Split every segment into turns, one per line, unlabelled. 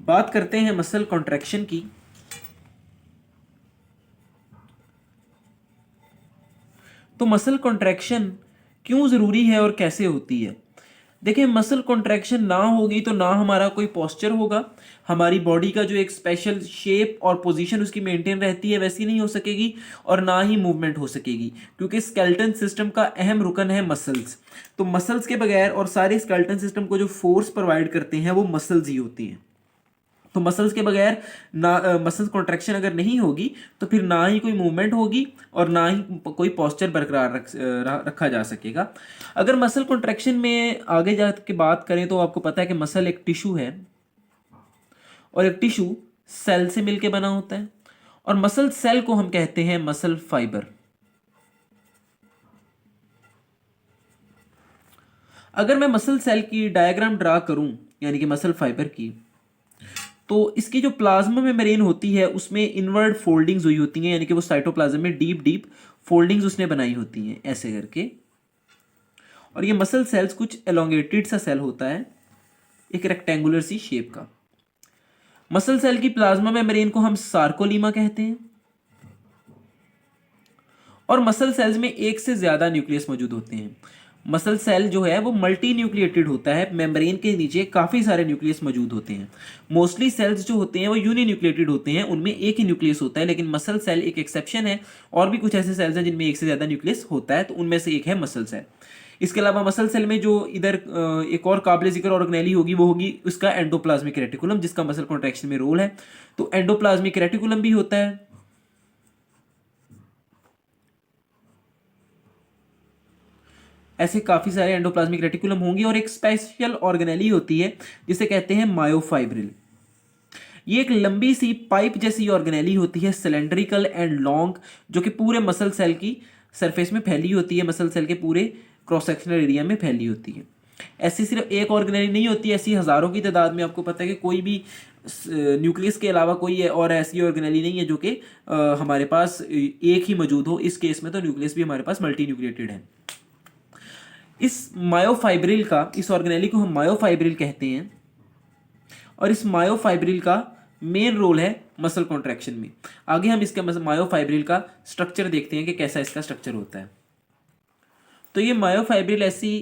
बात करते हैं मसल कॉन्ट्रैक्शन की। तो मसल कॉन्ट्रैक्शन क्यों ज़रूरी है और कैसे होती है? देखिए, मसल कॉन्ट्रैक्शन ना होगी तो ना हमारा कोई पोस्चर होगा, हमारी बॉडी का जो एक स्पेशल शेप और पोजीशन उसकी मेंटेन रहती है वैसी नहीं हो सकेगी, और ना ही मूवमेंट हो सकेगी, क्योंकि स्केलेटन सिस्टम का अहम रुकन है मसल्स। तो मसल्स के बगैर और सारे स्केलेटन सिस्टम को जो फोर्स प्रोवाइड करते हैं वो मसल्स ही होती हैं। तो मसल्स के बगैर ना मसल्स कॉन्ट्रैक्शन अगर नहीं होगी तो फिर ना ही कोई मूवमेंट होगी और ना ही कोई पोस्चर बरकरार रखा जा सकेगा। अगर मसल कॉन्ट्रैक्शन में आगे जा के बात करें तो आपको पता है कि मसल एक टिश्यू है, और एक टिश्यू सेल से मिलकर बना होता है, और मसल सेल को हम कहते हैं मसल फाइबर। अगर मैं मसल सेल की डायग्राम ड्रा करूं, यानी कि मसल फाइबर की, तो इसकी जो प्लाज्मा मेम्ब्रेन होती है उसमें इनवर्ड फोल्डिंग्स हुई होती हैं, यानी कि वो साइटोप्लाज्म में डीप डीप फोल्डिंग्स उसने बनाई होती हैं ऐसे करके। और ये मसल सेल्स कुछ एलोंगेटेड सा सेल होता है, एक रेक्टेंगुलर सी शेप का। मसल सेल की प्लाज्मा मेम्ब्रेन को हम सार्कोलीमा कहते हैं। और मसल सेल्स में एक से ज्यादा न्यूक्लियस मौजूद होते हैं। मसल सेल जो है वो मल्टी न्यूक्लिएटेड होता है, मेम्ब्रेन के नीचे काफी सारे न्यूक्लियस मौजूद होते हैं। मोस्टली सेल्स जो होते हैं वो यूनी न्यूक्लिएटेड होते हैं, उनमें एक ही न्यूक्लियस होता है, लेकिन मसल सेल एक एक्सेप्शन है। और भी कुछ ऐसे सेल्स हैं जिनमें एक से ज्यादा न्यूक्लियस होता है, तो उनमें से एक है मसल सेल। इसके अलावा मसल सेल में जो इधर एक और काबिल जिक्र ऑर्गेनेली होगी वो होगी उसका एंडोप्लाज्मिक रेटिकुलम, जिसका मसल कॉन्ट्रैक्शन में रोल है। तो एंडोप्लाज्मिक रेटिकुलम भी होता है। ऐसे काफी सारे एंडोप्लाज्मिक रेटिकुलम होंगे, और एक स्पेशल ऑर्गेनेली होती है जिसे कहते हैं मायोफाइब्रिल। ये एक लंबी सी पाइप जैसी ऑर्गेनेली होती है, सिलेंड्रिकल एंड लॉन्ग, जो कि पूरे मसल सेल की सरफेस में फैली होती है, मसल सेल के पूरे क्रॉस सेक्शनल एरिया में फैली होती है। ऐसी सिर्फ एक ऑर्गेनेली नहीं होती, ऐसी हजारों की तादाद में। आपको पता है कि कोई भी न्यूक्लियस के अलावा कोई और ऐसी ऑर्गेनेली नहीं है जो कि हमारे पास एक ही मौजूद हो। इस केस में तो न्यूक्लियस भी हमारे पास मल्टी न्यूक्लिएटेड है। इस ऑर्गेनेली को हम मायोफाइब्रिल कहते हैं, और इस मायोफाइब्रिल का मेन रोल है मसल कॉन्ट्रैक्शन में। आगे हम इसके मायोफाइब्रिल का स्ट्रक्चर देखते हैं कि कैसा इसका स्ट्रक्चर होता है। तो ये मायोफाइब्रिल ऐसी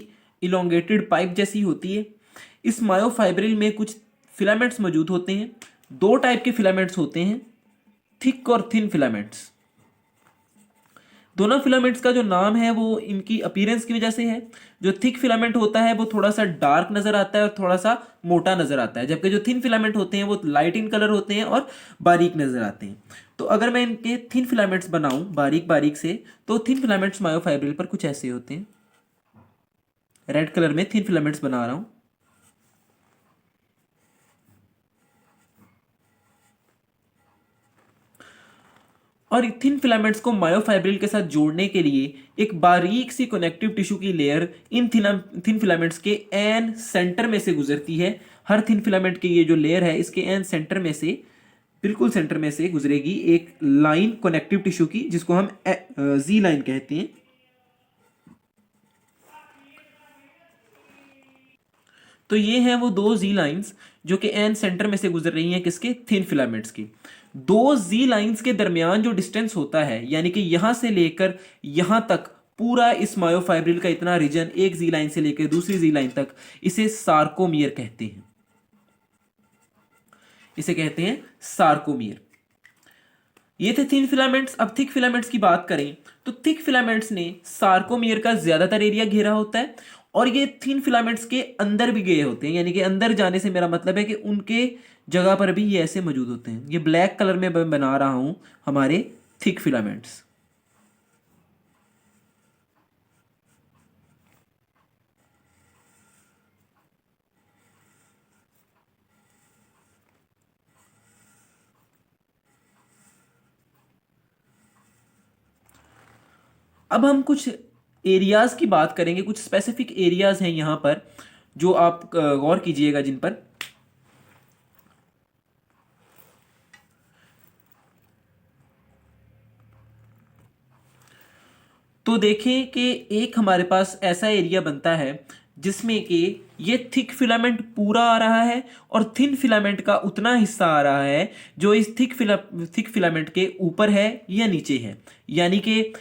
इलोंगेटेड पाइप जैसी होती है। इस मायोफाइब्रिल में कुछ फिलामेंट्स मौजूद होते हैं। दो टाइप के फिलामेंट्स होते हैं, थिक और थिन फिलामेंट्स। दोनों फिलामेंट्स का जो नाम है वो इनकी अपीयरेंस की वजह से है। जो थिक फिलामेंट होता है वो थोड़ा सा डार्क नजर आता है और थोड़ा सा मोटा नजर आता है, जबकि जो थिन फिलामेंट होते हैं वो लाइट इन कलर होते हैं और बारीक नजर आते हैं। तो अगर मैं इनके थिन फिलामेंट्स बनाऊं बारीक बारीक से, तो थिन फिलामेंट्स मायोफाइब्रिल पर कुछ ऐसे होते हैं। रेड कलर में थिन फिलामेंट्स बना रहा हूं। और थिन फिलामेंट्स को मायोफाइब्रिल के साथ जोड़ने के लिए एक बारीक सी कनेक्टिव टिश्यू की लेयर इन थिन फिलामेंट्स के एन सेंटर में से गुजरती है। हर थिन फिलामेंट की ये जो लेयर है इसके एन सेंटर में से, बिल्कुल सेंटर में से गुजरेगी एक लाइन कनेक्टिव टिश्यू की, जिसको हम जी लाइन कहते हैं। तो ये हैं वो दो जी लाइंस जो कि एन सेंटर में से गुजर रही हैं, किसके? थिन फिलामेंट्स की। दो जी लाइंस के दरमियान जो डिस्टेंस होता है, यानी कि यहां से लेकर यहां तक पूरा इस मायोफाइब्रिल का इतना रीजन, एक जी लाइन से लेकर दूसरी जी लाइन तक, इसे सार्कोमियर कहते हैं। इसे कहते हैं सार्कोमियर। ये थे थिन फिलामेंट्स। अब थिक फिलामेंट्स की बात करें तो थिक फिलामेंट्स ने सार्कोमियर का ज्यादातर एरिया घेरा होता है, और ये थिन फिलामेंट्स के अंदर भी गए होते हैं। यानी कि अंदर जाने से मेरा मतलब है कि उनके जगह पर भी ये ऐसे मौजूद होते हैं। ये ब्लैक कलर में मैं बना रहा हूं हमारे थिक फिलामेंट्स। अब हम कुछ एरियाज की बात करेंगे, कुछ स्पेसिफिक एरियाज हैं यहां पर जो आप गौर कीजिएगा जिन पर। तो देखें कि एक हमारे पास ऐसा एरिया बनता है जिसमें कि ये थिक फिलामेंट पूरा आ रहा है और थिन फिलामेंट का उतना हिस्सा आ रहा है जो इस थिक फिलामेंट के ऊपर है या नीचे है। यानी कि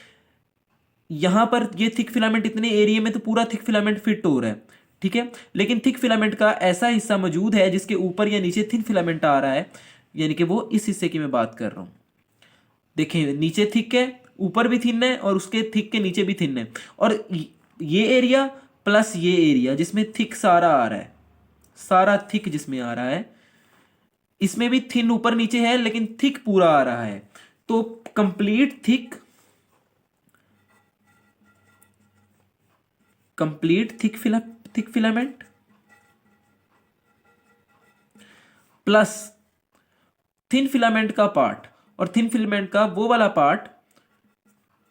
यहां पर ये थिक फिलामेंट इतने एरिया में तो पूरा थिक फिलामेंट फिट हो रहा है, ठीक है, लेकिन थिक फिलामेंट का ऐसा हिस्सा मौजूद है जिसके ऊपर या नीचे थिन फिलामेंट आ रहा है, यानी कि वो इस हिस्से की मैं बात कर रहा हूं। देखें, नीचे थिक है, ऊपर भी थिन है और उसके थिक के नीचे भी थिन है, और ये एरिया प्लस ये एरिया जिसमें थिक सारा आ रहा है, सारा थिक जिसमें आ रहा है, इसमें भी थिन ऊपर नीचे है लेकिन थिक पूरा आ रहा है। तो complete thick filament plus thin filament का पार्ट, और थिन फिलामेंट का वो वाला पार्ट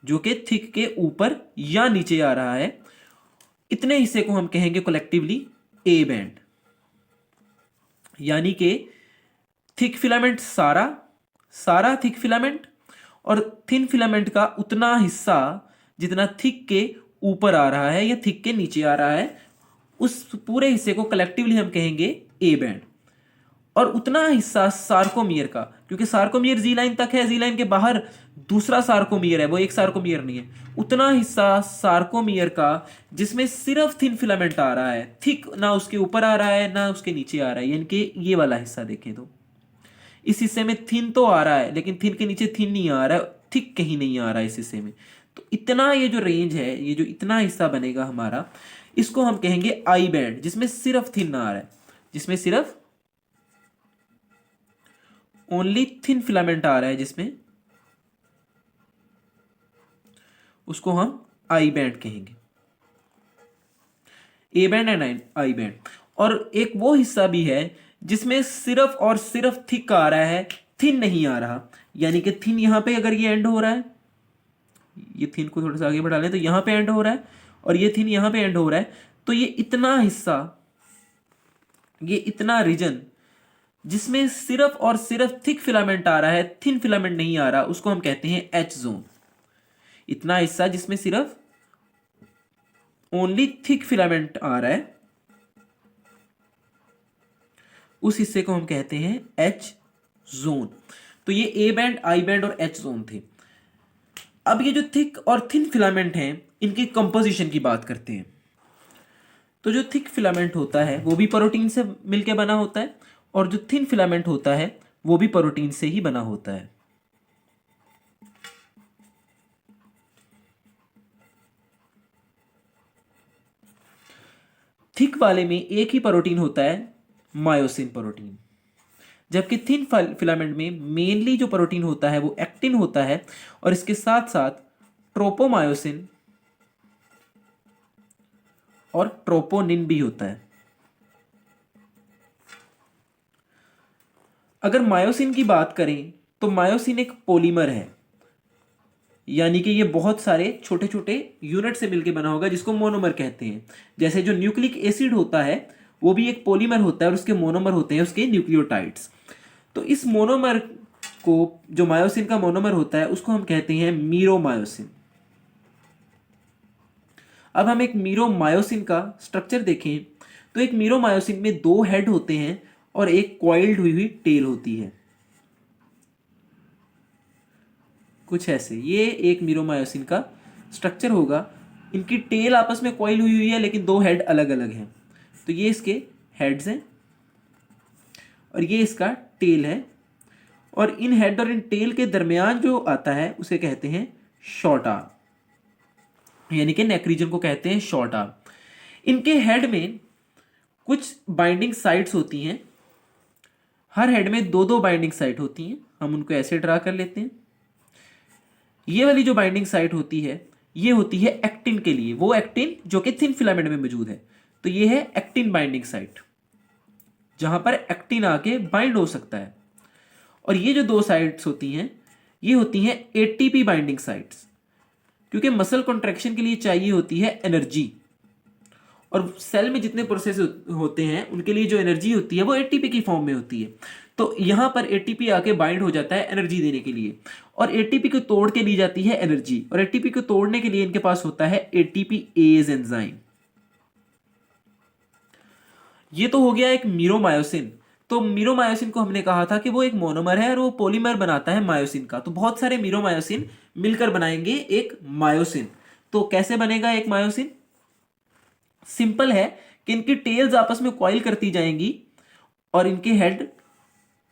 जो कि थिक के ऊपर या नीचे आ रहा है, इतने हिस्से को हम कहेंगे कलेक्टिवली ए बैंड। यानी कि थिक फिलामेंट सारा थिक फिलामेंट और थिन फिलामेंट का उतना हिस्सा जितना थिक के ऊपर आ रहा है या थिक के नीचे आ रहा है, उस पूरे हिस्से को कलेक्टिवली हम कहेंगे ए बैंड। और उतना हिस्सा सार्कोमियर का, क्योंकि सार्कोमियर जी लाइन तक है, जी लाइन के बाहर दूसरा सार्कोमियर है, वो एक सार्कोमियर नहीं है, उतना हिस्सा सार्कोमियर का जिसमें सिर्फ थिन फिलामेंट आ रहा है, थिक ना उसके ऊपर आ रहा है ना उसके नीचे आ रहा है। यानी कि ये वाला हिस्सा देखें तो इस हिस्से में थिन तो आ रहा है लेकिन थिन के नीचे थिन नहीं आ रहा है, थिक कहीं नहीं आ रहा है इस हिस्से में। तो इतना ये जो रेंज है, ये जो इतना हिस्सा बनेगा हमारा, इसको हम कहेंगे आई बैंड, जिसमें सिर्फ थिन आ रहा है, जिसमें सिर्फ ओनली थिन फिलामेंट आ रहा है, जिसमें उसको हम आई बैंड कहेंगे, A band and I band. और एक वो हिस्सा भी है जिसमें सिर्फ और सिर्फ थिक आ रहा है, थिन नहीं आ रहा। यानी कि थिन यहां पे अगर ये एंड हो रहा है, ये थिन को थोड़ा सा आगे बढ़ा लें तो यहां पे एंड हो रहा है, और ये थिन यहां पे एंड हो रहा है, तो ये इतना हिस्सा, ये इतना रीजन जिसमें सिर्फ और सिर्फ थिक फिलामेंट आ रहा है, थिन फिलामेंट नहीं आ रहा, उसको हम कहते हैं एच जोन। इतना हिस्सा जिसमें सिर्फ ओनली थिक फिलामेंट आ रहा है, उस हिस्से को हम कहते हैं एच जोन। तो ये ए बैंड, आई बैंड और एच जोन थे। अब ये जो थिक और थिन फिलामेंट हैं, इनकी कंपोजिशन की बात करते हैं। तो जो थिक फिलामेंट होता है वो भी प्रोटीन से मिलकर बना होता है, और जो थिन फिलामेंट होता है वो भी प्रोटीन से ही बना होता है। थिक वाले में एक ही प्रोटीन होता है, मायोसिन प्रोटीन, जबकि थिन फिलामेंट में मेनली जो प्रोटीन होता है वो एक्टिन होता है, और इसके साथ साथ ट्रोपोमायोसिन और ट्रोपोनिन भी होता है। अगर मायोसिन की बात करें तो मायोसिन एक पॉलीमर है, यानी कि ये बहुत सारे छोटे छोटे यूनिट से मिलकर बना होगा, जिसको मोनोमर कहते हैं। जैसे जो न्यूक्लिक एसिड होता है वो भी एक पॉलीमर होता है और उसके मोनोमर होते हैं उसके न्यूक्लियोटाइड्स। तो इस मोनोमर को, जो मायोसिन का मोनोमर होता है, उसको हम कहते हैं मीरोमायोसिन। अब हम एक मीरोमायोसिन का स्ट्रक्चर देखें तो एक मीरोमायोसिन में दो हेड होते हैं और एक कॉइल्ड हुई टेल होती है, कुछ ऐसे। ये एक मीरोमायोसिन का स्ट्रक्चर होगा। इनकी टेल आपस में कॉइल हुई हुई है लेकिन दो हेड अलग अलग हैं। तो ये इसके हेड्स हैं और ये इसका टेल है, और इन हेड और इन टेल के दरमियान जो आता है उसे कहते हैं शॉर्ट आर्म, यानी कि नेक रीजन को कहते हैं शॉर्ट आर्म। इनके हेड में कुछ बाइंडिंग साइट्स होती हैं, हर हेड में दो दो बाइंडिंग साइट होती हैं। हम उनको ऐसे ड्रा कर लेते हैं। ये वाली जो बाइंडिंग साइट होती है ये होती है एक्टिन के लिए, वो एक्टिन जो कि थिन फिलामेंट में मौजूद है। तो ये है एक्टिन बाइंडिंग साइट, जहां पर एक्टिन आके बाइंड हो सकता है। और ये जो दो साइट्स होती हैं ये होती हैं एटीपी बाइंडिंग साइट्स, क्योंकि मसल कॉन्ट्रैक्शन के लिए चाहिए होती है एनर्जी, और सेल में जितने प्रोसेस होते हैं उनके लिए जो एनर्जी होती है वो एटीपी की फॉर्म में होती है। तो यहां पर एटीपी आके बाइंड हो जाता है एनर्जी देने के लिए, और एटीपी को तोड़ के ली जाती है एनर्जी, और एटीपी को तोड़ने के लिए इनके पास होता है एटीपी एज एंजाइम। ये तो हो गया एक मीरोमायोसिन। तो मीरोमायोसिन को हमने कहा था कि वो एक मोनोमर है और वो पॉलीमर बनाता है मायोसिन का। तो बहुत सारे मीरोमायोसिन मिलकर बनाएंगे एक मायोसिन। तो कैसे बनेगा एक मायोसिन? सिंपल है कि इनकी टेल्स आपस में कॉइल करती जाएंगी और इनके हेड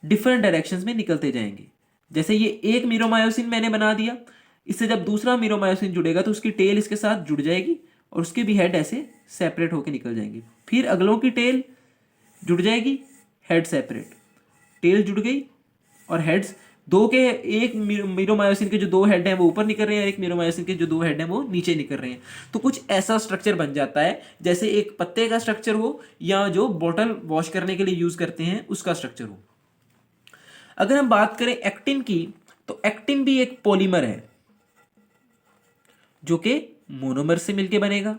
डिफरेंट डायरेक्शंस में निकलते जाएंगे। जैसे ये एक मीरोमायोसिन मैंने बना दिया, इससे जब दूसरा मीरोमायोसिन जुड़ेगा तो उसकी टेल इसके साथ जुड़ जाएगी और उसके भी हेड ऐसे सेपरेट होकर निकल जाएंगे। फिर अगलों की टेल जुड़ जाएगी, हेड सेपरेट, टेल जुड़ गई और हेड्स दो के, एक मीरोमायोसिन के जो दो हेड हैं वो ऊपर निकल रहे हैं, एक मीरोमायोसिन के जो दो हेड हैं वो नीचे निकल रहे हैं। तो कुछ ऐसा स्ट्रक्चर बन जाता है जैसे एक पत्ते का स्ट्रक्चर हो या जो बोतल वॉश करने के लिए यूज करते हैं उसका स्ट्रक्चर हो। अगर हम बात करें एक्टिन की, तो एक्टिन भी एक पॉलीमर है जो कि मोनोमर से मिलकर बनेगा।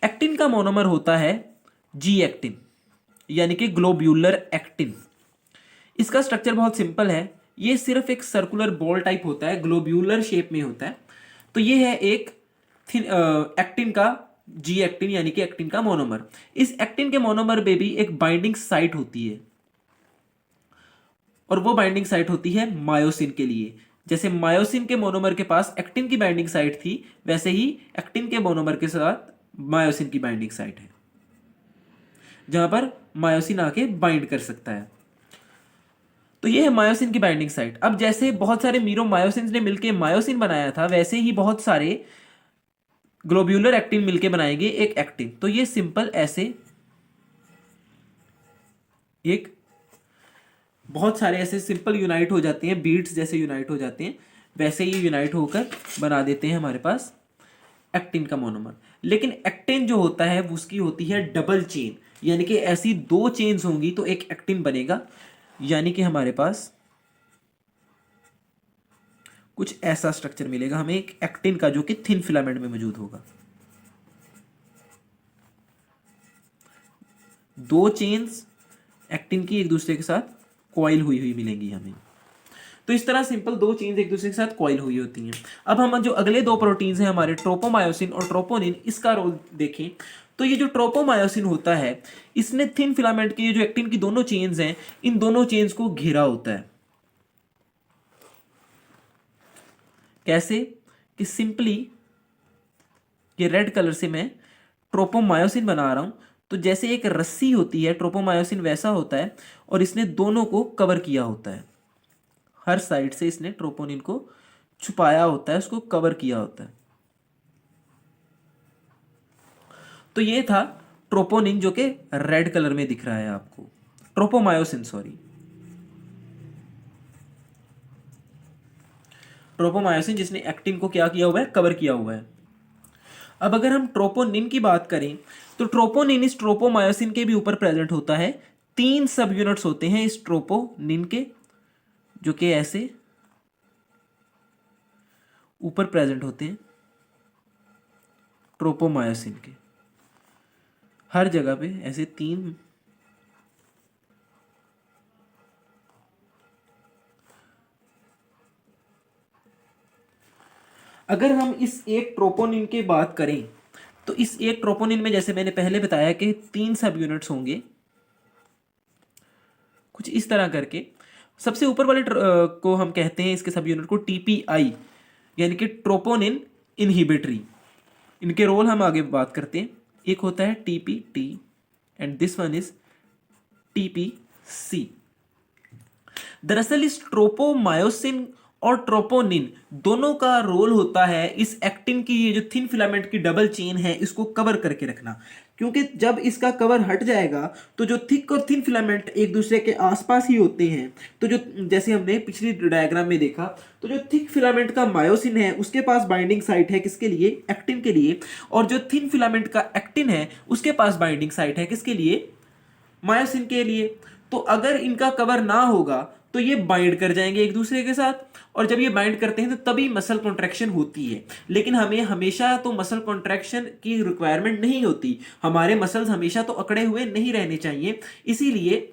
एक्टिन का मोनोमर होता है जी एक्टिन, यानी कि ग्लोब्यूलर एक्टिन। इसका स्ट्रक्चर बहुत सिंपल है, ये सिर्फ एक सर्कुलर बॉल टाइप होता है, ग्लोब्यूलर शेप में होता है। तो ये है एक एक्टिन का जी एक्टिन, यानी कि एक्टिन का मोनोमर। इस एक्टिन के मोनोमर में भी एक बाइंडिंग साइट होती है और वो बाइंडिंग साइट होती है मायोसिन के लिए। जैसे मायोसिन के मोनोमर के पास एक्टिन की बाइंडिंग साइट थी, वैसे ही एक्टिन के मोनोमर के साथ मायोसिन की बाइंडिंग साइट है जहां पर मायोसिन आके बाइंड कर सकता है। तो ये है मायोसिन की बाइंडिंग साइट। अब जैसे बहुत सारे मीरोमायोसिन ने मिलकर मायोसिन बनाया था, वैसे ही बहुत सारे ग्लोब्यूलर एक्टिन मिलके बनाएंगे एक एक्टिन। तो ये सिंपल ऐसे एक बहुत सारे ऐसे सिंपल यूनाइट हो जाते हैं, बीड्स जैसे यूनाइट हो जाते हैं, वैसे ही यूनाइट होकर बना देते हैं हमारे पास एक्टिन का मोनोमर। लेकिन एक्टिन जो होता है उसकी होती है डबल चेन, यानी कि ऐसी दो चेन्स होंगी तो एक एक्टिन बनेगा। यानी कि हमारे पास कुछ ऐसा स्ट्रक्चर मिलेगा हमें एक एक्टिन का, जो कि थिन फिलामेंट में मौजूद होगा। दो चेन्स एक्टिन की एक दूसरे के साथ कॉइल हुई हुई मिलेंगी हमें। तो इस तरह सिंपल दो चेन्स एक दूसरे के साथ कॉइल हुई होती हैं। अब हम जो अगले दो प्रोटीन्स हैं हमारे ट्रोपोमायोसिन और ट्रोपोनिन, इसका रोल देखें तो ये जो ट्रोपोमायोसिन होता है इसने थिन फिलामेंट की जो एक्टिन की दोनों चेन्स हैं, इन दोनों चेन्स को घेरा होता है। कैसे? कि सिंपली ये रेड कलर से मैं ट्रोपोमायोसिन बना रहा हूं, तो जैसे एक रस्सी होती है ट्रोपोमायोसिन वैसा होता है और इसने दोनों को कवर किया होता है। हर साइड से इसने ट्रोपोनिन को छुपाया होता है, उसको कवर किया होता है। तो ये था ट्रोपोनिन जो कि रेड कलर में दिख रहा है आपको, ट्रोपोमायोसिन सॉरी, ट्रोपोमायोसिन जिसने एक्टिन को क्या किया हुआ है, कवर किया हुआ है। अब अगर हम ट्रोपोनिन की बात करें तो ट्रोपोनिन इस ट्रोपोमायोसिन के भी ऊपर प्रेजेंट होता है। 3 सब यूनिट्स होते हैं इस ट्रोपोनिन के जो कि ऐसे ऊपर प्रेजेंट होते हैं ट्रोपोमायोसिन के, हर जगह पे ऐसे 3 अगर हम इस एक ट्रोपोनिन की बात करें तो इस एक ट्रोपोनिन में जैसे मैंने पहले बताया कि 3 सब यूनिट्स होंगे कुछ इस तरह करके। सबसे ऊपर वाले को हम कहते हैं इसके सब यूनिट को टीपीआई, यानी कि ट्रोपोनिन इनहिबिटरी। इनके रोल हम आगे बात करते हैं। एक होता है TPT and this one is TPC. दरअसल इस ट्रोपोमायोसिन और ट्रोपोनिन दोनों का रोल होता है इस एक्टिन की ये जो थिन फिलामेंट की डबल चेन है इसको कवर करके रखना, क्योंकि जब इसका कवर हट जाएगा तो जो थिक और थिन फिलामेंट एक दूसरे के आसपास ही होते हैं। तो जो जैसे हमने पिछली डायग्राम में देखा, तो जो थिक फिलामेंट का मायोसिन है उसके पास बाइंडिंग साइट है किसके लिए, एक्टिन के लिए, और जो थिन फिलामेंट का एक्टिन है उसके पास बाइंडिंग साइट है किसके लिए, मायोसिन के लिए। तो अगर इनका कवर ना होगा तो ये बाइंड कर जाएंगे एक दूसरे के साथ, और जब ये बाइंड करते हैं तो तभी मसल कॉन्ट्रैक्शन होती है। लेकिन हमें हमेशा तो मसल कॉन्ट्रैक्शन की रिक्वायरमेंट नहीं होती, हमारे मसल्स हमेशा तो अकड़े हुए नहीं रहने चाहिए। इसीलिए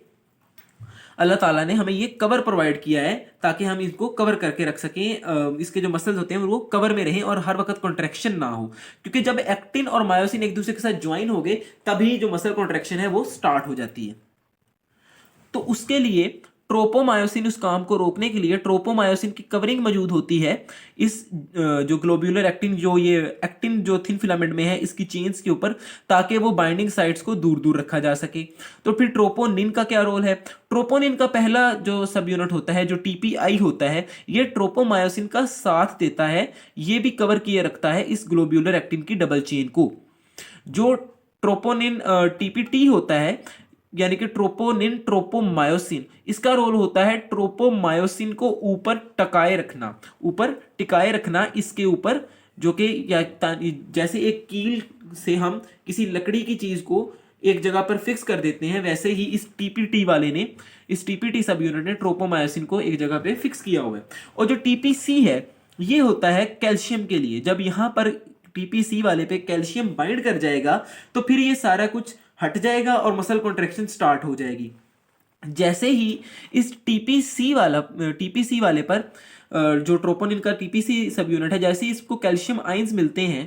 अल्लाह ताला ने हमें ये कवर प्रोवाइड किया है ताकि हम इसको कवर करके रख सकें, इसके जो मसल्स होते हैं वो कवर में रहें और हर वक्त कॉन्ट्रैक्शन ना हो, क्योंकि जब एक्टिन और मायोसिन एक दूसरे के साथ ज्वाइन हो गए तभी जो मसल कॉन्ट्रैक्शन है वो स्टार्ट हो जाती है। तो उसके लिए ट्रोपोमायोसिन, उस काम को रोकने के लिए ट्रोपोमायोसिन की कवरिंग मौजूद होती है इस जो ग्लोब्यूलर एक्टिन, जो ये एक्टिन जो थिन फिलामेंट में है इसकी चेन्स के ऊपर, ताकि वो बाइंडिंग साइट्स को दूर दूर रखा जा सके। तो फिर ट्रोपोनिन का क्या रोल है? ट्रोपोनिन का पहला जो सब यूनिट होता है, जो टीपीआई होता है, ये ट्रोपोमायोसिन का साथ देता है, ये भी कवर किए रखता है इस ग्लोब्यूलर एक्टिन की डबल चेन को। जो ट्रोपोनिन टीपीटी होता है, यानी कि ट्रोपोनिन ट्रोपोमायोसिन, इसका रोल होता है ट्रोपोमायोसिन को ऊपर टकाए रखना, ऊपर टिकाए रखना इसके ऊपर, जो कि जैसे एक कील से हम किसी लकड़ी की चीज को एक जगह पर फिक्स कर देते हैं, वैसे ही इस टीपीटी वाले ने, इस टीपीटी सब यूनिट ने ट्रोपोमायोसिन को एक जगह पे फिक्स किया हुआ है। और जो टीपीसी है ये होता है कैल्शियम के लिए। जब यहां पर टीपीसी वाले पे कैल्शियम बाइंड कर जाएगा तो फिर ये सारा कुछ हट जाएगा और मसल कॉन्ट्रैक्शन स्टार्ट हो जाएगी। जैसे ही इस टीपीसी वाले पर जो ट्रोपोनिन का टीपीसी सब यूनिट है, जैसे ही इसको कैल्शियम आयंस मिलते हैं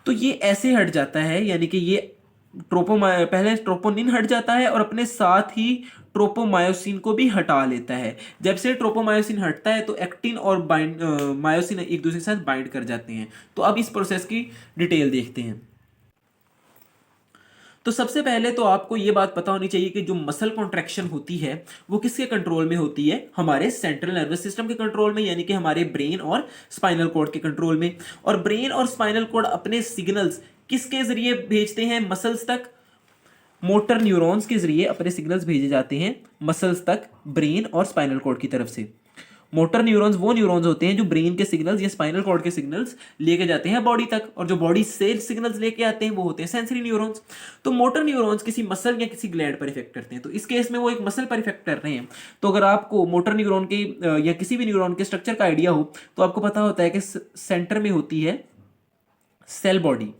तो ये ऐसे हट जाता है, यानी कि ये पहले ट्रोपोनिन हट जाता है और अपने साथ ही ट्रोपोमायोसिन को भी हटा लेता है। जब से ट्रोपोमायोसिन हटता है तो एक्टिन और मायोसिन एक दूसरे के साथ बाइंड कर जाते हैं। तो अब इस प्रोसेस की डिटेल देखते हैं। तो सबसे पहले तो आपको यह बात पता होनी चाहिए कि जो मसल कॉन्ट्रैक्शन होती है वो किसके कंट्रोल में होती है? हमारे सेंट्रल नर्वस सिस्टम के कंट्रोल में, यानी कि हमारे ब्रेन और स्पाइनल कॉर्ड के कंट्रोल में। और ब्रेन और स्पाइनल कॉर्ड अपने सिग्नल्स किसके जरिए भेजते हैं मसल्स तक? मोटर न्यूरॉन्स के जरिए अपने सिग्नल्स भेजे जाते हैं मसल्स तक, ब्रेन और स्पाइनल कॉर्ड की तरफ से। मोटर न्यूरॉन्स वो न्यूरॉन्स होते हैं जो ब्रेन के सिग्नल्स या स्पाइनल कॉर्ड के सिग्नल्स लेके जाते हैं बॉडी तक, और जो बॉडी से सिग्नल्स लेके आते हैं वो होते हैं सेंसरी न्यूरॉन्स। तो मोटर न्यूरॉन्स किसी मसल या किसी ग्लैंड पर इफेक्ट करते हैं, तो इस केस में वो एक मसल पर इफेक्ट कर रहे हैं। तो अगर आपको मोटर न्यूरॉन के या किसी भी न्यूरॉन के स्ट्रक्चर का आइडिया हो तो आपको पता होता है कि सेंटर में होती है सेल बॉडी,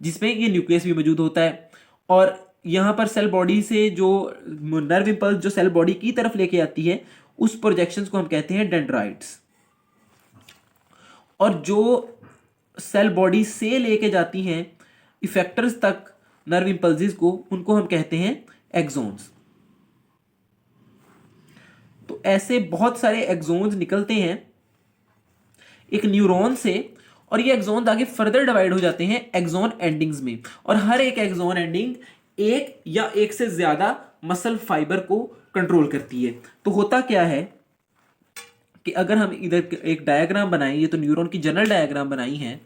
जिसमें ये न्यूक्लियस भी मौजूद होता है, और यहां पर सेल बॉडी से जो नर्व इंपल्स जो सेल बॉडी की तरफ लेके आती है उस प्रोजेक्शंस को हम कहते हैं डेंड्राइट्स, और जो सेल बॉडी से लेके जाती हैं इफेक्टर्स तक नर्व इंपल्सेस को, उनको हम कहते हैं एक्सोन्स। तो ऐसे बहुत सारे एक्सोन्स निकलते हैं एक न्यूरॉन से, और ये एक्सोन आगे फर्दर डिवाइड हो जाते हैं एक्सोन एंडिंग्स में, और हर एक एक्सोन एंडिंग एक या एक से ज्यादा मसल फाइबर को कंट्रोल करती है। तो होता क्या है कि अगर हम इधर एक डायग्राम बनाएं, ये तो न्यूरॉन की जनरल डायग्राम बनाई है,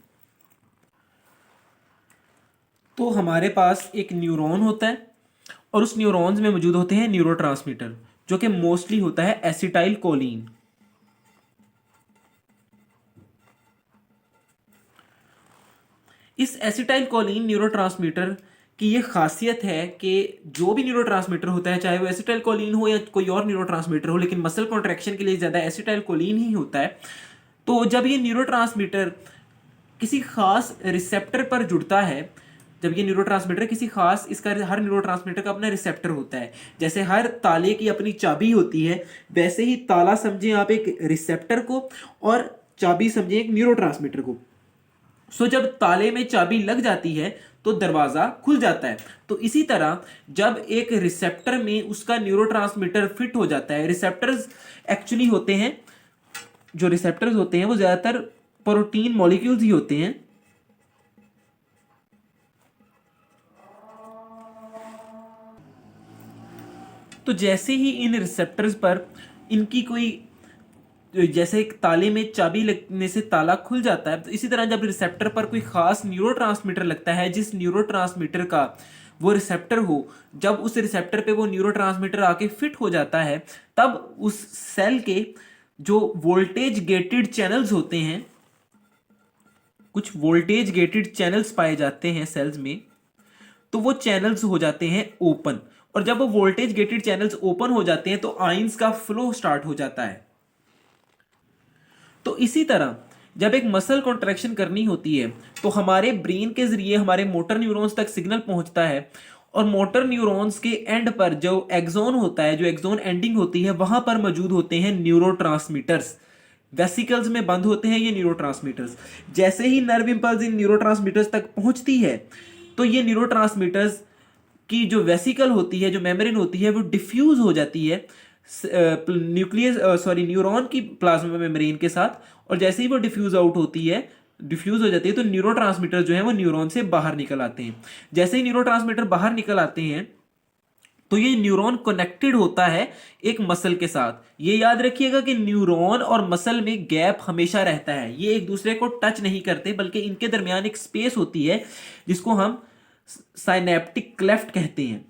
तो हमारे पास एक न्यूरॉन होता है और उस न्यूरॉन्स में मौजूद होते हैं न्यूरोट्रांसमीटर, जो कि मोस्टली होता है एसिटाइल कोलिन। इस एसिटाइल कोलिन न्यूरोट्रांसमीटर की ये खासियत है कि जो भी न्यूरोट्रांसमीटर होता है, चाहे वो एसिटाइल कोलिन हो या कोई और न्यूरोट्रांसमीटर हो, लेकिन मसल कॉन्ट्रैक्शन के लिए ज़्यादा एसिटाइल कोलिन ही होता है। तो जब ये न्यूरोट्रांसमीटर किसी खास रिसेप्टर पर जुड़ता है, जब ये न्यूरोट्रांसमीटर किसी खास, इसका हर न्यूरोट्रांसमीटर का अपना रिसेप्टर होता है, जैसे हर ताले की अपनी चाबी होती है, वैसे ही ताला समझें आप एक रिसेप्टर को और चाबी समझें एक न्यूरोट्रांसमीटर को। सो जब ताले में चाबी लग जाती है तो दरवाजा खुल जाता है। तो इसी तरह जब एक रिसेप्टर में उसका न्यूरोट्रांसमीटर फिट हो जाता है, रिसेप्टर्स एक्चुअली होते हैं, जो रिसेप्टर्स होते हैं वो ज्यादातर प्रोटीन मॉलिक्यूल्स ही होते हैं। तो जैसे ही इन रिसेप्टर्स पर इनकी कोई, जैसे एक ताले में चाबी लगने से ताला खुल जाता है, तो इसी तरह जब रिसेप्टर पर कोई खास न्यूरोट्रांसमीटर लगता है, जिस न्यूरोट्रांसमीटर का वो रिसेप्टर हो, जब उस रिसेप्टर पे वो न्यूरोट्रांसमीटर आके फिट हो जाता है, तब उस सेल के जो वोल्टेज गेटेड चैनल्स होते हैं, कुछ वोल्टेज गेटेड चैनल्स पाए जाते हैं सेल्स में, तो वो चैनल्स हो जाते हैं ओपन, और जब वो वोल्टेज गेटेड चैनल्स ओपन हो जाते हैं तो आयंस का फ्लो स्टार्ट हो जाता है। तो इसी तरह जब एक मसल कॉन्ट्रैक्शन करनी होती है तो हमारे ब्रेन के जरिए हमारे मोटर न्यूरॉन्स तक सिग्नल पहुंचता है, और मोटर न्यूरॉन्स के एंड पर जो एक्सोन होता है, जो एक्सोन एंडिंग होती है, वहां पर मौजूद होते हैं न्यूरोट्रांसमीटर्स। वेसिकल्स में बंद होते हैं ये न्यूरोट्रांसमीटर्स। जैसे ही नर्व इंपल्स इन न्यूरोट्रांसमीटर्स तक पहुंचती है तो ये न्यूरोट्रांसमीटर्स की जो वेसिकल होती है, जो मेम्ब्रेन होती है, वो डिफ्यूज हो जाती है न्यूरॉन की प्लाज्मा मेम्ब्रेन के साथ। और जैसे ही वो डिफ्यूज आउट होती है, डिफ्यूज हो जाती है, तो न्यूरोट्रांसमीटर जो है वो न्यूरॉन से बाहर निकल आते हैं। जैसे ही न्यूरोट्रांसमीटर बाहर निकल आते हैं तो ये न्यूरॉन कनेक्टेड होता है एक मसल के साथ। ये याद रखिएगा कि न्यूरॉन और मसल में गैप हमेशा रहता है, ये एक दूसरे को टच नहीं करते, बल्कि इनके दरमियान एक स्पेस होती है जिसको हम साइनेप्टिक क्लेफ्ट कहते हैं।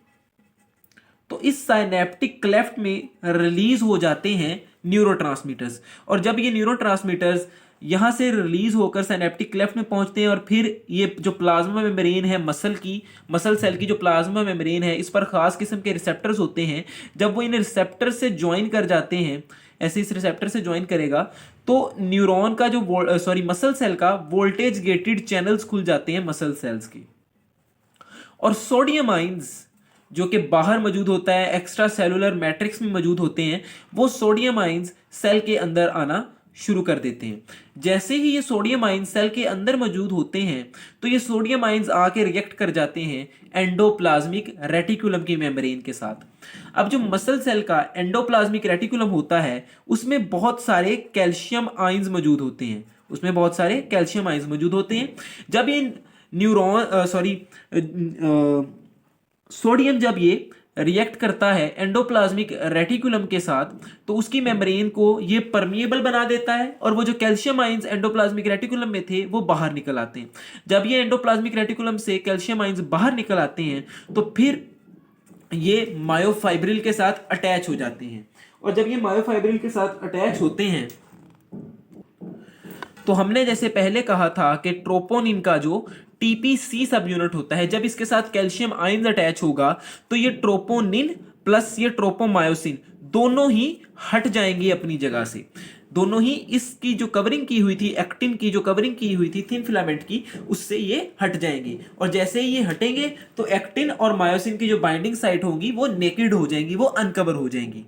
तो इस साइनेप्टिक क्लेफ्ट में रिलीज हो जाते हैं न्यूरोट्रांसमीटर्स, और जब ये न्यूरोट्रांसमीटर्स यहां से रिलीज होकर साइनेप्टिक क्लेफ्ट में पहुंचते हैं, और फिर ये जो प्लाज्मा मेम्ब्रेन है मसल सेल की जो प्लाज्मा मेम्ब्रेन है, इस पर खास किस्म के रिसेप्टर्स होते हैं। जब वो इन रिसेप्टर से ज्वाइन कर जाते हैं, ऐसे इस रिसेप्टर से ज्वाइन करेगा, तो न्यूरॉन का जो मसल सेल का वोल्टेज गेटेड चैनल्स खुल जाते हैं मसल सेल्स के। और सोडियम आइंस जो कि बाहर मौजूद होता है, एक्स्ट्रा सेलुलर मैट्रिक्स में मौजूद होते हैं, वो सोडियम आइंस सेल के अंदर आना शुरू कर देते हैं। जैसे ही ये सोडियम आइंस सेल के अंदर मौजूद होते हैं तो ये सोडियम आइंस आके रिएक्ट कर जाते हैं एंडोप्लाज्मिक रेटिकुलम की मेम्ब्रेन के साथ। अब जो मसल सेल का एंडोप्लाज्मिक रेटिकुलम होता है, उसमें बहुत सारे कैल्शियम आइंस मौजूद होते हैं, उसमें बहुत सारे कैल्शियम आइंस मौजूद होते हैं। जब ये सोडियम जब ये रिएक्ट करता है एंडोप्लाज्मिक रेटिकुलम के साथ, तो उसकी मेम्ब्रेन को ये परमिएबल बना देता है, और वो जो कैल्शियम आइंस एंडोप्लाज्मिक रेटिकुलम में थे वो बाहर निकल आते हैं। जब ये एंडोप्लाज्मिक रेटिकुलम से कैल्शियम आइंस बाहर निकल आते हैं तो फिर ये मायोफाइब्रिल के साथ अटैच हो जाते हैं। और जब ये मायोफाइब्रिल के साथ अटैच होते हैं तो हमने जैसे पहले कहा था कि ट्रोपोनिन का जो टीपीसी सब यूनिट होता है, जब इसके साथ कैल्शियम आयंस अटैच होगा तो ये ट्रोपोनिन प्लस ये ट्रोपोमायोसिन दोनों ही हट जाएंगे अपनी जगह से। दोनों ही इसकी जो कवरिंग की हुई थी, एक्टिन की जो कवरिंग की हुई थी थिन फिलामेंट की, उससे ये हट जाएंगे। और जैसे ही ये हटेंगे तो एक्टिन और मायोसिन की जो बाइंडिंग साइट होंगी वो नेकेड हो जाएंगी, वो अनकवर हो जाएंगी।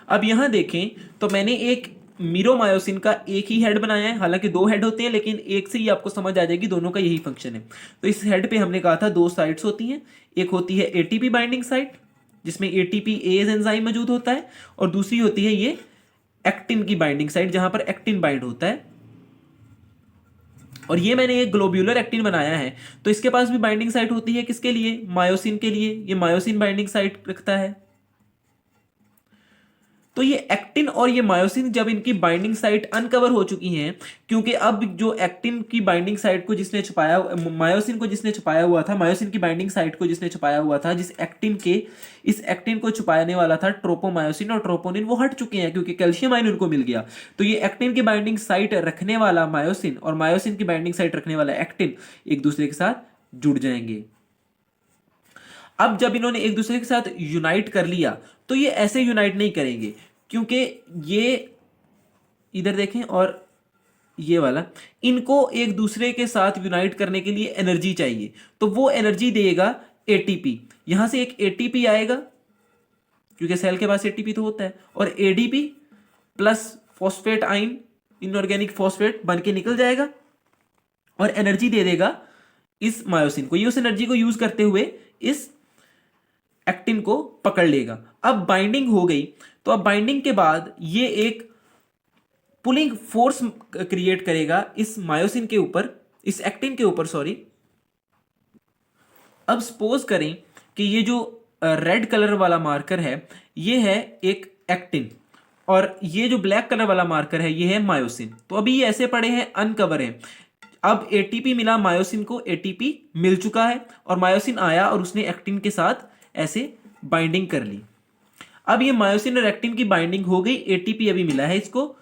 अब यहां देखें तो मैंने एक मीरोमायोसिन का एक ही हेड बनाया है, हालांकि दो हेड होते हैं, लेकिन एक से ही आपको समझ आ जाएगी दोनों का यही फंक्शन है। तो इस हेड पे हमने कहा था दो साइट्स होती हैं, एक होती है एटीपी बाइंडिंग साइट जिसमें एटीपी एज एंजाइम मौजूद होता है, और दूसरी होती है ये एक्टिन की बाइंडिंग साइट जहां पर एक्टिन बाइंड होता है। और ये मैंने एक ग्लोब्यूलर एक्टिन बनाया है, तो इसके पास भी बाइंडिंग साइट होती है, किसके लिए? मायोसिन के लिए। ये मायोसिन बाइंडिंग साइट रखता है। तो ये एक्टिन और ये मायोसिन जब इनकी बाइंडिंग साइट अनकवर हो चुकी हैं, क्योंकि अब जो एक्टिन की बाइंडिंग साइट को जिसने छुपाया, मायोसिन को जिसने छुपाया हुआ था, मायोसिन की बाइंडिंग साइट को जिसने छुपाया हुआ था, इस एक्टिन को छुपाने वाला था ट्रोपोमायोसिन और ट्रोपोनिन, वो हट चुके हैं क्योंकि कैल्शियम आयन उनको मिल गया। तो ये एक्टिन की बाइंडिंग साइट रखने वाला मायोसिन और मायोसिन की बाइंडिंग साइट रखने वाला एक्टिन एक दूसरे के साथ जुड़ जाएंगे। अब जब इन्होंने एक दूसरे के साथ यूनाइट कर लिया तो ये ऐसे यूनाइट नहीं करेंगे, क्योंकि ये इधर देखें और ये वाला, इनको एक दूसरे के साथ यूनाइट करने के लिए एनर्जी चाहिए, तो वो एनर्जी देगा एटीपी। यहां से एक एटीपी आएगा क्योंकि सेल के पास एटीपी तो होता है, और एडीपी प्लस फॉस्फेट आइन, इनऑर्गेनिक फॉस्फेट बन के निकल जाएगा और एनर्जी दे देगा इस मायोसिन को। ये उस एनर्जी को यूज करते हुए इस एक्टिन को पकड़ लेगा। अब बाइंडिंग हो गई, तो अब बाइंडिंग के बाद ये एक पुलिंग फोर्स क्रिएट करेगा इस मायोसिन के ऊपर, इस एक्टिन के ऊपर सॉरी। अब सपोज करें कि ये जो रेड कलर वाला मार्कर है ये है एक एक्टिन, और ये जो ब्लैक कलर वाला मार्कर है ये है मायोसिन। तो अभी ये ऐसे पड़े हैं, अनकवर है। अब एटीपी मिला मायोसिन को, एटीपी मिल चुका है, और मायोसिन आया और उसने एक्टिन के साथ ऐसे बाइंडिंग कर ली। अब ये मायोसिन और एक्टिन की बाइंडिंग हो गई, एटीपी अभी मिला है इसको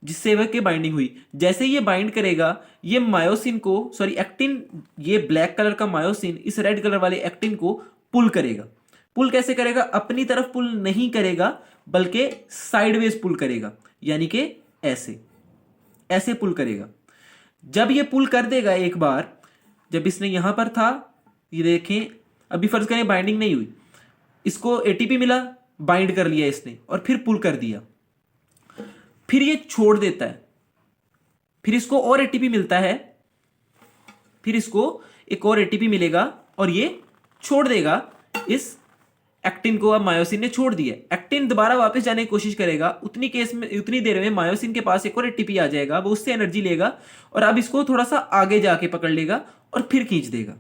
जिससे वह के बाइंडिंग हुई। जैसे ये बाइंड करेगा ये मायोसिन को, एक्टिन, ये ब्लैक कलर का मायोसिन इस रेड कलर वाले एक्टिन को पुल करेगा। पुल कैसे करेगा? अपनी तरफ पुल नहीं करेगा बल्कि साइडवेज पुल करेगा, यानी कि ऐसे पुल करेगा। जब ये पुल कर देगा एक बार, जब इसने यहां पर था, ये देखें अभी फर्ज करें बाइंडिंग नहीं हुई, इसको एटीपी मिला, बाइंड कर लिया इसने और फिर पुल कर दिया, फिर ये छोड़ देता है, फिर इसको और एटीपी मिलता है, फिर इसको एक और एटीपी मिलेगा और ये छोड़ देगा इस एक्टिन को। अब मायोसिन ने छोड़ दिया, एक्टिन दोबारा वापस जाने की कोशिश करेगा, उतनी केस में उतनी देर में मायोसिन के पास एक और एटीपी आ जाएगा, वो उससे एनर्जी लेगा और अब इसको थोड़ा सा आगे जाके पकड़ लेगा और फिर खींच देगा।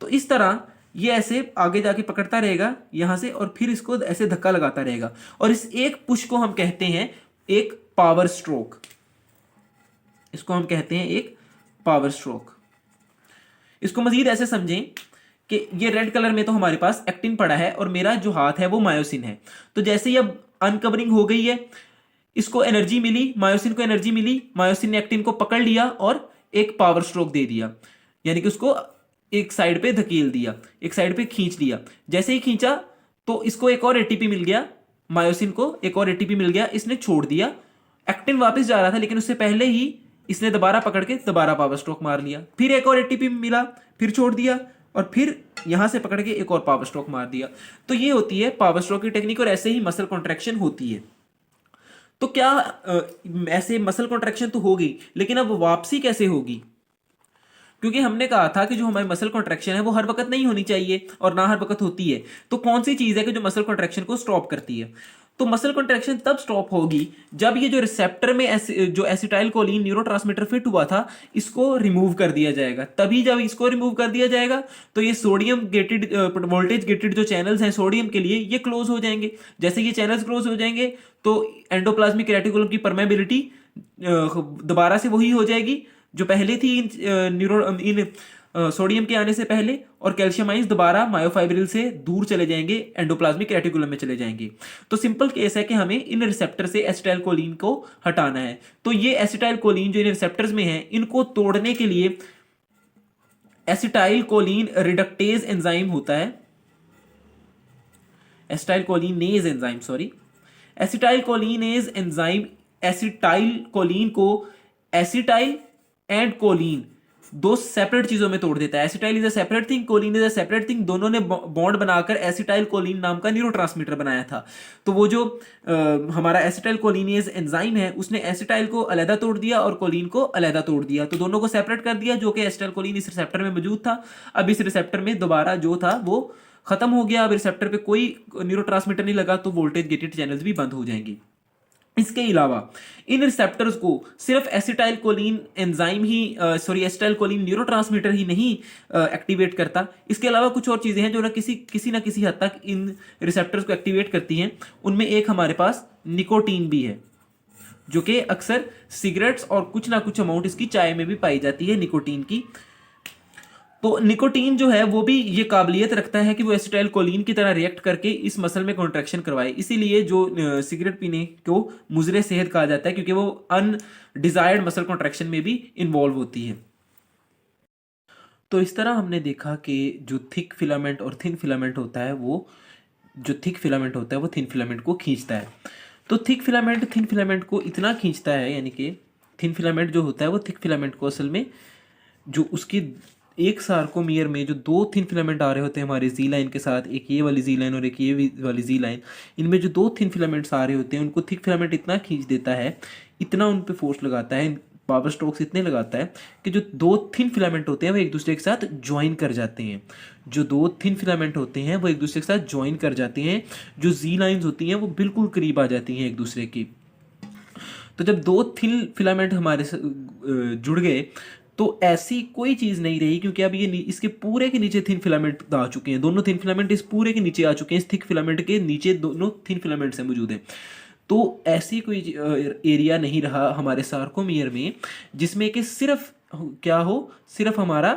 तो इस तरह ये ऐसे आगे जाके पकड़ता रहेगा यहां से और फिर इसको ऐसे धक्का लगाता रहेगा और इस एक पुश को हम कहते हैं एक पावर स्ट्रोक। इसको हम कहते हैं एक पावर स्ट्रोक। इसको मजीद ऐसे समझें कि ये रेड कलर में तो हमारे पास एक्टिन पड़ा है और मेरा जो हाथ है वो मायोसिन है। तो जैसे ही अब अनकवरिंग हो गई है, इसको एनर्जी मिली, मायोसिन को एनर्जी मिली, मायोसिन ने एक्टिन को पकड़ लिया और एक पावर स्ट्रोक दे दिया, यानी कि उसको एक साइड पे धकेल दिया, एक साइड पे खींच लिया। जैसे ही खींचा तो इसको एक और एटीपी मिल गया, मायोसिन को एक और एटीपी मिल गया, इसने छोड़ दिया। एक्टिन वापस जा रहा था लेकिन उससे पहले ही इसने दोबारा पकड़ के दोबारा पावर स्ट्रोक मार लिया, फिर एक और एटीपी मिला, फिर छोड़ दिया और फिर यहां से पकड़ के एक और पावर स्ट्रोक मार दिया। तो ये होती है पावर स्ट्रोक की टेक्निक और ऐसे ही मसल कॉन्ट्रैक्शन होती है। तो क्या ऐसे मसल कॉन्ट्रैक्शन तो होगी, लेकिन अब वापसी कैसे होगी? क्योंकि हमने कहा था कि जो हमारी मसल कॉन्ट्रैक्शन है वो हर वक्त नहीं होनी चाहिए और ना हर वक्त होती है। तो कौन सी चीज है कि जो मसल कॉन्ट्रैक्शन को स्टॉप करती है? तो मसल कॉन्ट्रैक्शन तब स्टॉप होगी जब ये जो रिसेप्टर में जो एसिटाइल कोलिन न्यूरोट्रांसमीटर फिट हुआ था इसको रिमूव कर दिया जाएगा। तभी जब इसको रिमूव कर दिया जाएगा तो ये सोडियम गेटेड वोल्टेज गेटेड जो चैनल्स हैं सोडियम के लिए ये क्लोज हो जाएंगे। जैसे ये चैनल्स क्लोज हो जाएंगे तो एंडोप्लाज्मिक रेटिकुलम की परमेबिलिटी दोबारा से वही हो जाएगी जो पहले थी इन सोडियम के आने से पहले, और कैल्शियम आयंस दोबारा मायोफाइब्रिल से दूर चले जाएंगे, एंडोप्लाज्मिक रेटिकुलम में चले जाएंगे। तो सिंपल केस है कि हमें इन रिसेप्टर से एसिटाइल कोलिन को हटाना है। तो ये एसिटाइल कोलिन जो इन रिसेप्टर्स में है इनको तोड़ने के लिए एसिटाइल कोलिन रिडक्टेज एंजाइम होता है, acetyl cholinase enzyme, sorry, acetyl cholinase enzyme acetyl choline को एसिटाइल एंड कोलिन दो सेपरेट चीजों में तोड़ देता है। Acetyl is a separate thing, choline is a separate thing, दोनों ने बॉन्ड बनाकर एसिटाइल कोलिन नाम का न्यूरोट्रांसमीटर बनाया था। तो वो जो हमारा एसिटाइल कोलिनेज एंजाइम है उसने एसिटाइल को अलग तोड़ दिया और कोलिन को अलग तोड़ दिया, तो दोनों को सेपरेट कर दिया, जो कि एसिटाइल कोलिन इस रिसेप्टर में मौजूद था। अब इस रिसेप्टर में दोबारा जो था वो खत्म हो गया, अब रिसेप्टर पे कोई न्यूरोट्रांसमीटर नहीं लगा, तो वोल्टेज गेटेड चैनल्स भी बंद हो जाएंगे। इसके अलावा इन रिसेप्टर्स को सिर्फ एसिटाइल कोलिन एंजाइम ही एसिटाइल कोलिन न्यूरोट्रांसमीटर ही नहीं एक्टिवेट करता, इसके अलावा कुछ और चीजें हैं जो ना किसी हद तक इन रिसेप्टर्स को एक्टिवेट करती हैं। उनमें एक हमारे पास निकोटीन भी है जो कि अक्सर सिगरेट्स और कुछ ना कुछ अमाउंट इसकी चाय में भी पाई जाती है निकोटीन की। तो निकोटीन जो है वो भी ये काबिलियत रखता है कि वो एसिटाइल कोलिन की तरह रिएक्ट करके इस मसल में कॉन्ट्रैक्शन करवाए, इसीलिए जो सिगरेट पीने को मुजरे सेहत कहा जाता है, क्योंकि वो अनडिजायर्ड मसल कॉन्ट्रैक्शन में भी इन्वॉल्व होती है। तो इस तरह हमने देखा कि जो थिक फिलामेंट और थिन फिलामेंट होता है वो जो थिक फिलामेंट होता है वो थिन फिलामेंट को खींचता है। तो थिक फिलामेंट थिन फिलामेंट को इतना खींचता है, यानी कि थिन फिलामेंट जो होता है वो थिक फिलामेंट को असल में जो उसकी एक सार्कोमियर में जो दो थिन फिलामेंट आ रहे होते हैं हमारे जी लाइन के साथ, एक ये वाली जी लाइन और एक ये वाली जी लाइन, इनमें जो दो थिन फिलामेंट्स आ रहे होते हैं उनको थिक फिलामेंट इतना खींच देता है, इतना उन पे फोर्स लगाता है, पावर स्ट्रोक्स इतने लगाता है कि जो दो थिन फिलामेंट होते हैं वो एक दूसरे के साथ ज्वाइन कर जाते हैं। जो दो थिन फिलामेंट होते हैं वो एक दूसरे के साथ ज्वाइन कर जाते हैं, जो जी लाइन्स होती हैं वो बिल्कुल करीब आ जाती हैं एक दूसरे की। तो जब दो थिन फिलामेंट हमारे जुड़ गए तो ऐसी कोई चीज़ नहीं रही, क्योंकि अब ये इसके पूरे के नीचे थिन फिलामेंट आ चुके हैं, दोनों थिन फिलामेंट इस पूरे के नीचे आ चुके हैं, इस थिक फिलामेंट के नीचे दोनों थिन फिलामेंट से मौजूद हैं। तो ऐसी कोई एरिया नहीं रहा हमारे सार्कोमियर में जिसमें कि सिर्फ क्या हो, सिर्फ हमारा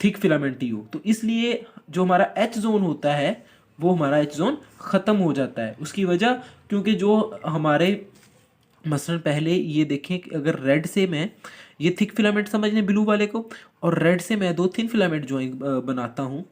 थिक फिलामेंट ही हो। तो इसलिए जो हमारा एच जोन होता है वो हमारा एच जोन ख़त्म हो जाता है। उसकी वजह क्योंकि जो हमारे मसलन पहले ये देखें कि अगर रेड से मैं ये थिक फिलामेंट समझ लें ब्लू वाले को, और रेड से मैं दो थिन फिलामेंट ज्वाइन बनाता हूँ,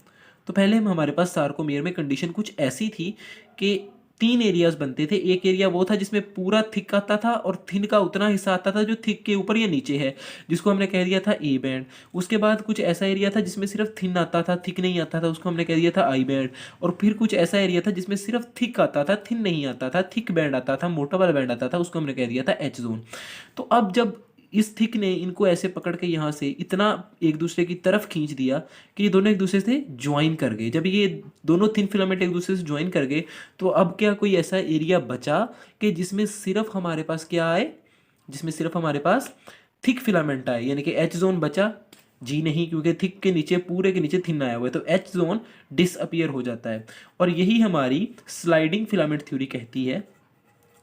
तो पहले हमारे पास सार्कोमियर में कंडीशन कुछ ऐसी थी कि तीन एरियाज बनते थे। एक एरिया वो था जिसमें पूरा थिक आता था और थिन का उतना हिस्सा आता था जो थिक के ऊपर या नीचे है, जिसको हमने कह दिया था ए बैंड। उसके बाद कुछ ऐसा एरिया था जिसमें सिर्फ थिन आता था, थिक नहीं आता था, उसको हमने कह दिया था आई बैंड। और फिर कुछ ऐसा एरिया था जिसमें सिर्फ थिक आता था, थिन नहीं आता था, थिक बैंड आता था, मोटा वाला बैंड आता था, उसको हमने कह दिया था एच जोन। तो अब जब इस थिक ने इनको ऐसे पकड़ के यहाँ से इतना एक दूसरे की तरफ खींच दिया कि ये दोनों एक दूसरे से ज्वाइन कर गए। जब ये दोनों थिन फिलामेंट एक दूसरे से ज्वाइन कर गए तो अब क्या कोई ऐसा एरिया बचा कि जिसमें सिर्फ हमारे पास क्या आए, जिसमें सिर्फ हमारे पास थिक फिलामेंट आए, यानी कि एच जोन बचा? जी नहीं, क्योंकि थिक के नीचे पूरे के नीचे थिन आया हुआ है, तो एच जोन डिसअपियर हो जाता है। और यही हमारी स्लाइडिंग फिलामेंट थ्योरी कहती है।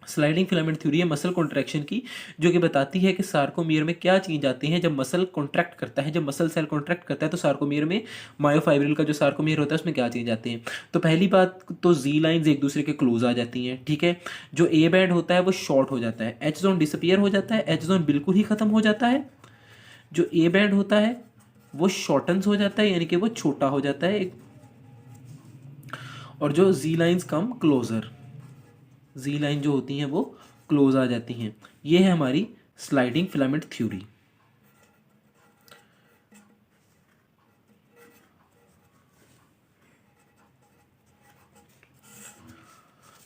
स्लाइडिंग फिलामेंट थ्योरी है मसल कॉन्ट्रैक्शन की, जो कि बताती है कि सार्कोमियर में क्या चेंज आते हैं जब मसल कॉन्ट्रैक्ट करता है, जब मसल सेल कॉन्ट्रैक्ट करता है तो सार्कोमियर में, मायोफाइब्रिल का जो सार्कोमियर होता है उसमें क्या चेंज आते हैं। तो पहली बात तो जी लाइंस एक दूसरे के क्लोज आ जाती हैं, ठीक है। जो ए बैंड होता है वो शॉर्ट हो जाता है, एच जोन डिसअपियर हो जाता है, एच जोन बिल्कुल ही खत्म हो जाता है। जो ए बैंड होता है वो शॉर्टन्स हो जाता है, यानी कि वो छोटा हो जाता है। और जो जी लाइंस कम क्लोजर, जी लाइन जो होती हैं वो क्लोज आ जाती हैं। ये है हमारी स्लाइडिंग फिलामेंट थ्योरी।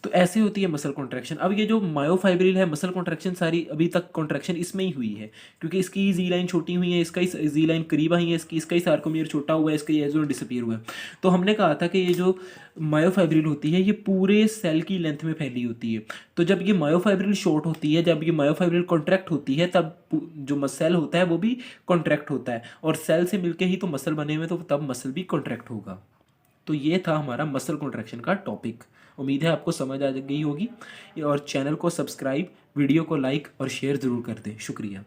तो ऐसे होती है मसल कॉन्ट्रैक्शन। अब ये जो मायोफाइब्रिल है, मसल कॉन्ट्रैक्शन सारी अभी तक कॉन्ट्रैक्शन इसमें ही हुई है, क्योंकि इसकी जी लाइन छोटी हुई है, इसका ही जी लाइन करीब आई है, इसका ही सार्कोमियर छोटा हुआ है, इसका ही एजोन डिसअपियर हुआ है। तो हमने कहा था कि ये जो मायोफाइब्रिल होती है ये पूरे सेल की लेंथ में फैली होती है। तो जब ये मायोफाइब्रिल शॉर्ट होती है, जब ये मायोफाइब्रिल कॉन्ट्रैक्ट होती है, तब जो सेल होता है वो भी कॉन्ट्रैक्ट होता है, और सेल से मिलके ही तो मसल बने हुए, तो तब मसल भी कॉन्ट्रैक्ट होगा। तो ये था हमारा मसल कॉन्ट्रैक्शन का टॉपिक। उम्मीद है आपको समझ आ गई होगी। और चैनल को सब्सक्राइब, वीडियो को लाइक और शेयर ज़रूर कर दें। शुक्रिया।